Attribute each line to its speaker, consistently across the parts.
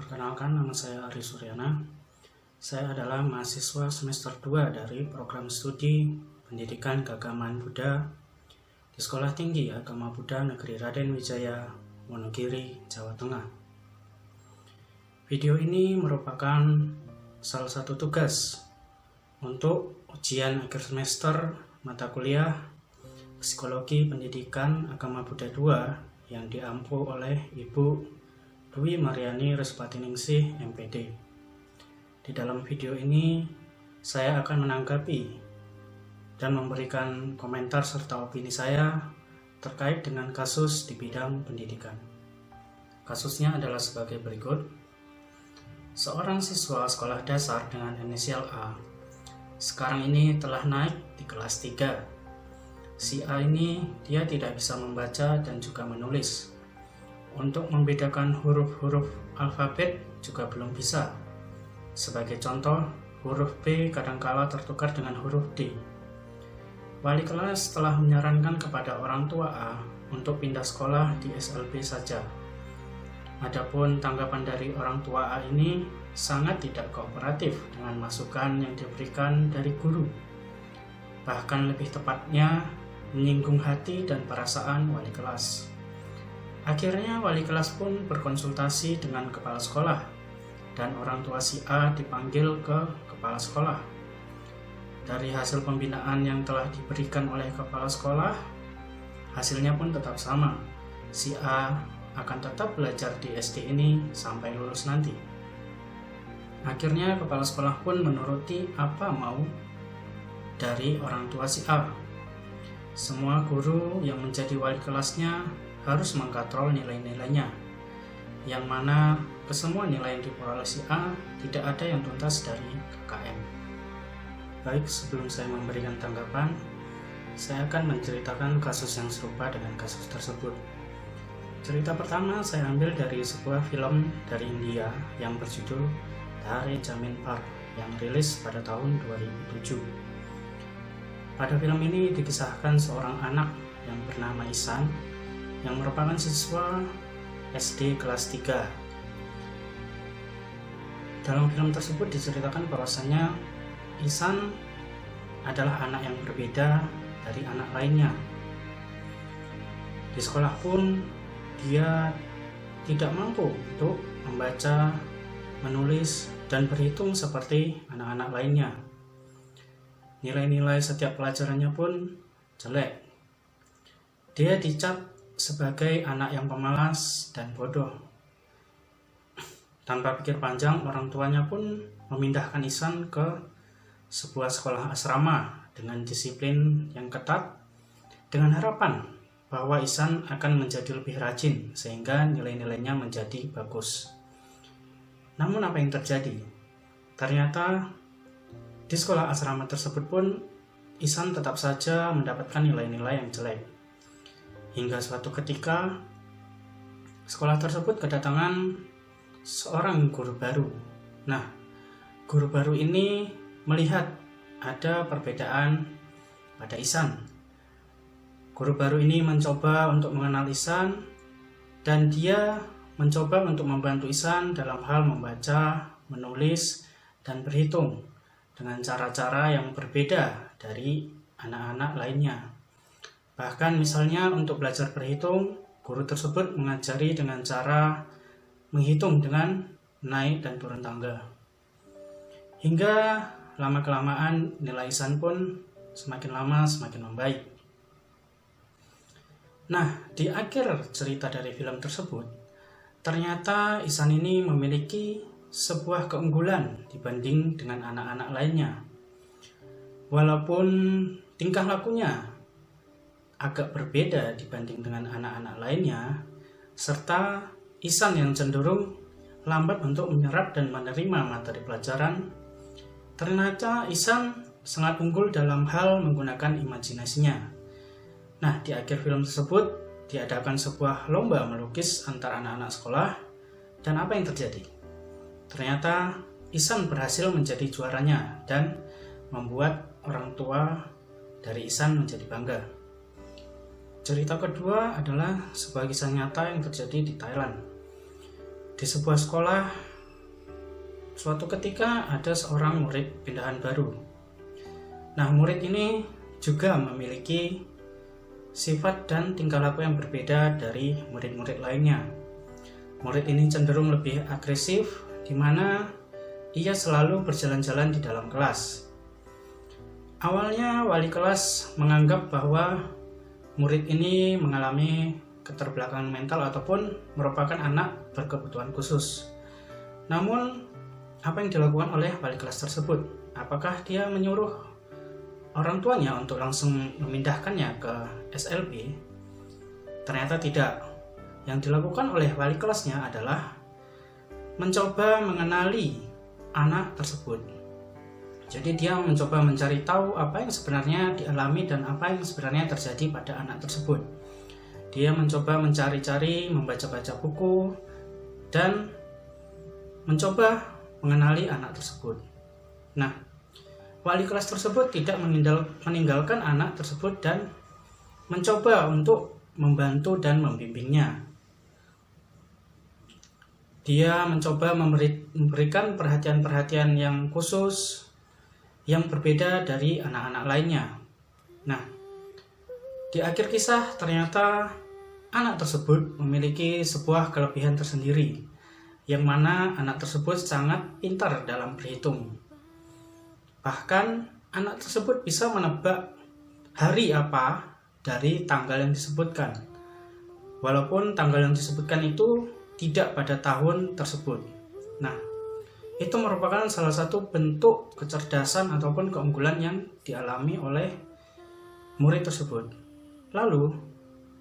Speaker 1: Perkenalkan, nama saya Ari Suryana. Saya adalah mahasiswa semester 2 dari program studi Pendidikan Keagamaan Buddha di Sekolah Tinggi Agama Buddha Negeri Raden Wijaya, Wonogiri, Jawa Tengah. Video ini merupakan salah satu tugas untuk ujian akhir semester mata kuliah Psikologi Pendidikan Agama Buddha 2 yang diampu oleh Ibu Dwi Mariani Respatiningsih, MPD. Di dalam video ini, saya akan menanggapi dan memberikan komentar serta opini saya terkait dengan kasus di bidang pendidikan. Kasusnya adalah sebagai berikut. Seorang siswa sekolah dasar dengan inisial A sekarang ini telah naik di kelas 3. Si A ini dia tidak bisa membaca dan juga menulis. Untuk membedakan huruf-huruf alfabet juga belum bisa. Sebagai contoh, huruf B kadangkala tertukar dengan huruf D. Wali kelas telah menyarankan kepada orang tua A untuk pindah sekolah di SLB saja. Adapun tanggapan dari orang tua A ini sangat tidak kooperatif dengan masukan yang diberikan dari guru. Bahkan lebih tepatnya menyinggung hati dan perasaan wali kelas. Akhirnya wali kelas pun berkonsultasi dengan kepala sekolah dan orang tua si A dipanggil ke kepala sekolah. Dari hasil pembinaan yang telah diberikan oleh kepala sekolah, hasilnya pun tetap sama. Si A akan tetap belajar di SD ini sampai lulus nanti. Akhirnya kepala sekolah pun menuruti apa mau dari orang tua si A. Semua guru yang menjadi wali kelasnya harus mengkatrol nilai-nilainya, yang mana kesemua nilai yang diperoleh si A tidak ada yang tuntas dari KKM. Baik, sebelum saya memberikan tanggapan, saya akan menceritakan kasus yang serupa dengan kasus tersebut. Cerita pertama saya ambil dari sebuah film dari India yang berjudul Dhare Jamin Par yang rilis pada tahun 2007. Pada film ini dikisahkan seorang anak yang bernama Isan yang merupakan siswa SD kelas 3. Dalam film tersebut diceritakan bahwasannya Isan adalah anak yang berbeda dari anak lainnya. Di sekolah pun dia tidak mampu untuk membaca, menulis, dan berhitung seperti anak-anak lainnya. Nilai-nilai setiap pelajarannya pun jelek. Dia dicap sebagai anak yang pemalas dan bodoh. Tanpa pikir panjang, orang tuanya pun memindahkan Isan ke sebuah sekolah asrama dengan disiplin yang ketat, dengan harapan bahwa Isan akan menjadi lebih rajin sehingga nilai-nilainya menjadi bagus. Namun apa yang terjadi? Ternyata di sekolah asrama tersebut pun Isan tetap saja mendapatkan nilai-nilai yang jelek. Hingga suatu ketika sekolah tersebut kedatangan seorang guru baru. Nah, guru baru ini melihat ada perbedaan pada Isan. Guru baru ini mencoba untuk mengenal Isan dan dia mencoba untuk membantu Isan dalam hal membaca, menulis, dan berhitung dengan cara-cara yang berbeda dari anak-anak lainnya. Bahkan misalnya untuk belajar berhitung, guru tersebut mengajari dengan cara menghitung dengan naik dan turun tangga. Hingga lama-kelamaan nilai Isan pun semakin lama semakin membaik. Nah, di akhir cerita dari film tersebut, ternyata Isan ini memiliki sebuah keunggulan dibanding dengan anak-anak lainnya. Walaupun tingkah lakunya agak berbeda dibanding dengan anak-anak lainnya, serta Isan yang cenderung lambat untuk menyerap dan menerima materi pelajaran, ternyata Isan sangat unggul dalam hal menggunakan imajinasinya. Nah, di akhir film tersebut diadakan sebuah lomba melukis antar anak-anak sekolah, dan apa yang terjadi? Ternyata Isan berhasil menjadi juaranya dan membuat orang tua dari Isan menjadi bangga. Cerita kedua adalah sebuah kisah nyata yang terjadi di Thailand. Di sebuah sekolah suatu ketika ada seorang murid pindahan baru. Nah, murid ini juga memiliki sifat dan tingkah laku yang berbeda dari murid-murid lainnya. Murid ini cenderung lebih agresif, di mana ia selalu berjalan-jalan di dalam kelas. Awalnya wali kelas menganggap bahwa murid ini mengalami keterbelakangan mental ataupun merupakan anak berkebutuhan khusus. Namun, apa yang dilakukan oleh wali kelas tersebut? Apakah dia menyuruh orang tuanya untuk langsung memindahkannya ke SLB? Ternyata tidak. Yang dilakukan oleh wali kelasnya adalah mencoba mengenali anak tersebut. Jadi dia mencoba mencari tahu apa yang sebenarnya dialami dan apa yang sebenarnya terjadi pada anak tersebut. Dia mencoba mencari-cari, membaca-baca buku, dan mencoba mengenali anak tersebut. Nah, wali kelas tersebut tidak meninggalkan anak tersebut dan mencoba untuk membantu dan membimbingnya. Dia mencoba memberikan perhatian-perhatian yang khusus, yang berbeda dari anak-anak lainnya. Nah, di akhir kisah ternyata anak tersebut memiliki sebuah kelebihan tersendiri, yang mana anak tersebut sangat pintar dalam berhitung. Bahkan anak tersebut bisa menebak hari apa dari tanggal yang disebutkan, walaupun tanggal yang disebutkan itu tidak pada tahun tersebut. Nah, itu merupakan salah satu bentuk kecerdasan ataupun keunggulan yang dialami oleh murid tersebut. Lalu,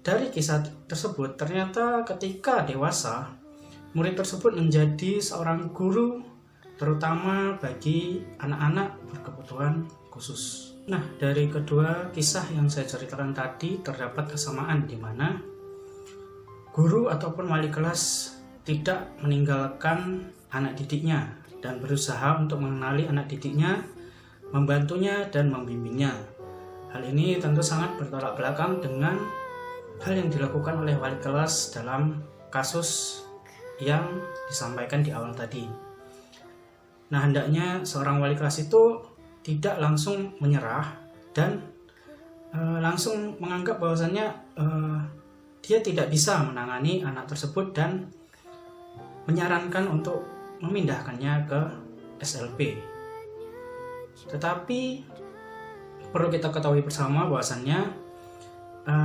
Speaker 1: dari kisah tersebut, ternyata ketika dewasa, murid tersebut menjadi seorang guru, terutama bagi anak-anak berkebutuhan khusus. Nah, dari kedua kisah yang saya ceritakan tadi, terdapat kesamaan di mana guru ataupun wali kelas tidak meninggalkan anak didiknya dan berusaha untuk mengenali anak didiknya, membantunya, dan membimbingnya. Hal ini tentu sangat bertolak belakang dengan hal yang dilakukan oleh wali kelas dalam kasus yang disampaikan di awal tadi. Nah, hendaknya seorang wali kelas itu tidak langsung menyerah dan langsung menganggap bahwasannya dia tidak bisa menangani anak tersebut dan menyarankan untuk memindahkannya ke SLB. Tetapi perlu kita ketahui bersama bahwasannya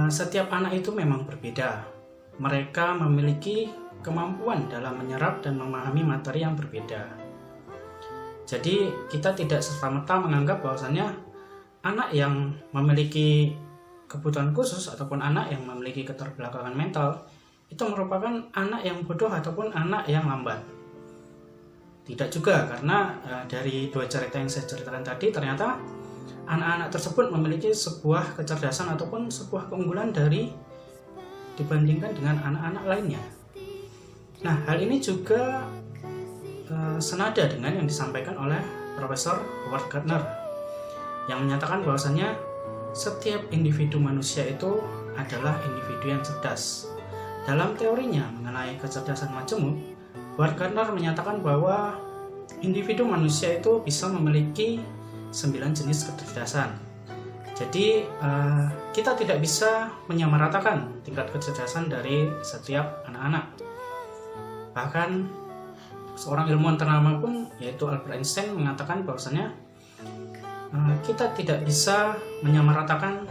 Speaker 1: setiap anak itu memang berbeda. Mereka memiliki kemampuan dalam menyerap dan memahami materi yang berbeda. Jadi kita tidak serta-merta menganggap bahwasannya anak yang memiliki kebutuhan khusus ataupun anak yang memiliki keterbelakangan mental itu merupakan anak yang bodoh ataupun anak yang lambat. Tidak juga, karena dari dua cerita yang saya ceritakan tadi, ternyata anak-anak tersebut memiliki sebuah kecerdasan ataupun sebuah keunggulan dibandingkan dengan anak-anak lainnya. Nah, hal ini juga senada dengan yang disampaikan oleh Profesor Howard Gardner yang menyatakan bahwasannya setiap individu manusia itu adalah individu yang cerdas. Dalam teorinya mengenai kecerdasan majemuk, Howard Gardner menyatakan bahwa individu manusia itu bisa memiliki 9 jenis kecerdasan. Jadi kita tidak bisa menyamaratakan tingkat kecerdasan dari setiap anak-anak. Bahkan seorang ilmuwan ternama pun, yaitu Albert Einstein, mengatakan bahwasanya kita tidak bisa menyamaratakan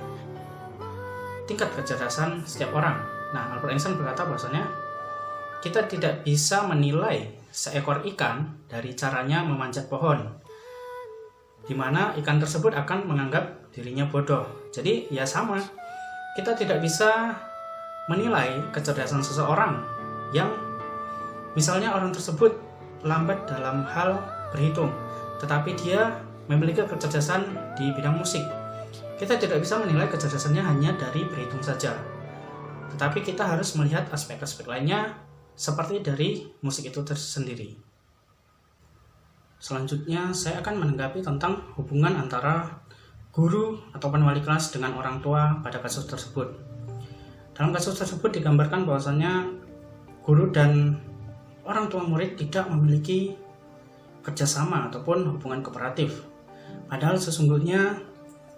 Speaker 1: tingkat kecerdasan setiap orang. Nah, Albert Einstein berkata bahwasanya kita tidak bisa menilai seekor ikan dari caranya memanjat pohon, di mana ikan tersebut akan menganggap dirinya bodoh. Jadi ya sama, kita tidak bisa menilai kecerdasan seseorang yang misalnya orang tersebut lambat dalam hal berhitung, tetapi dia memiliki kecerdasan di bidang musik. Kita tidak bisa menilai kecerdasannya hanya dari berhitung saja, tetapi kita harus melihat aspek-aspek lainnya seperti dari musik itu tersendiri. Selanjutnya saya akan menanggapi tentang hubungan antara guru ataupun wali kelas dengan orang tua pada kasus tersebut. Dalam kasus tersebut digambarkan bahwasannya guru dan orang tua murid tidak memiliki kerjasama ataupun hubungan kooperatif. Padahal sesungguhnya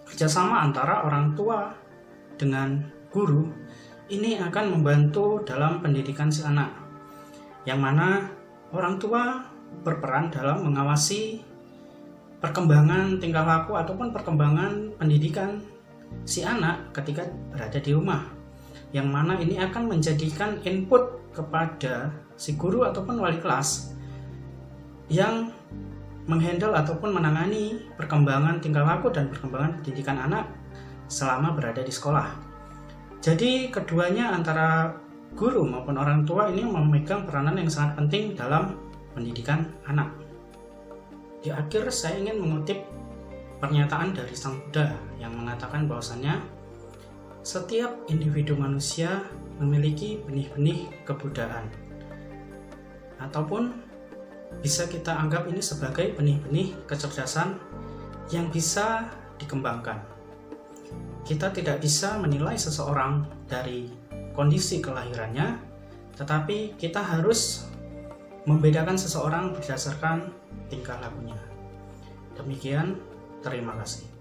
Speaker 1: kerjasama antara orang tua dengan guru ini akan membantu dalam pendidikan si anak, yang mana orang tua berperan dalam mengawasi perkembangan tingkah laku ataupun perkembangan pendidikan si anak ketika berada di rumah, yang mana ini akan menjadikan input kepada si guru ataupun wali kelas yang menghandle ataupun menangani perkembangan tingkah laku dan perkembangan pendidikan anak selama berada di sekolah. Jadi keduanya, antara guru maupun orang tua, ini memegang peranan yang sangat penting dalam pendidikan anak. Di akhir saya ingin mengutip pernyataan dari Sang Buddha yang mengatakan bahwasannya setiap individu manusia memiliki benih-benih kebudayaan, ataupun bisa kita anggap ini sebagai benih-benih kecerdasan yang bisa dikembangkan. Kita tidak bisa menilai seseorang dari kondisi kelahirannya, tetapi kita harus membedakan seseorang berdasarkan tingkah lakunya. Demikian, terima kasih.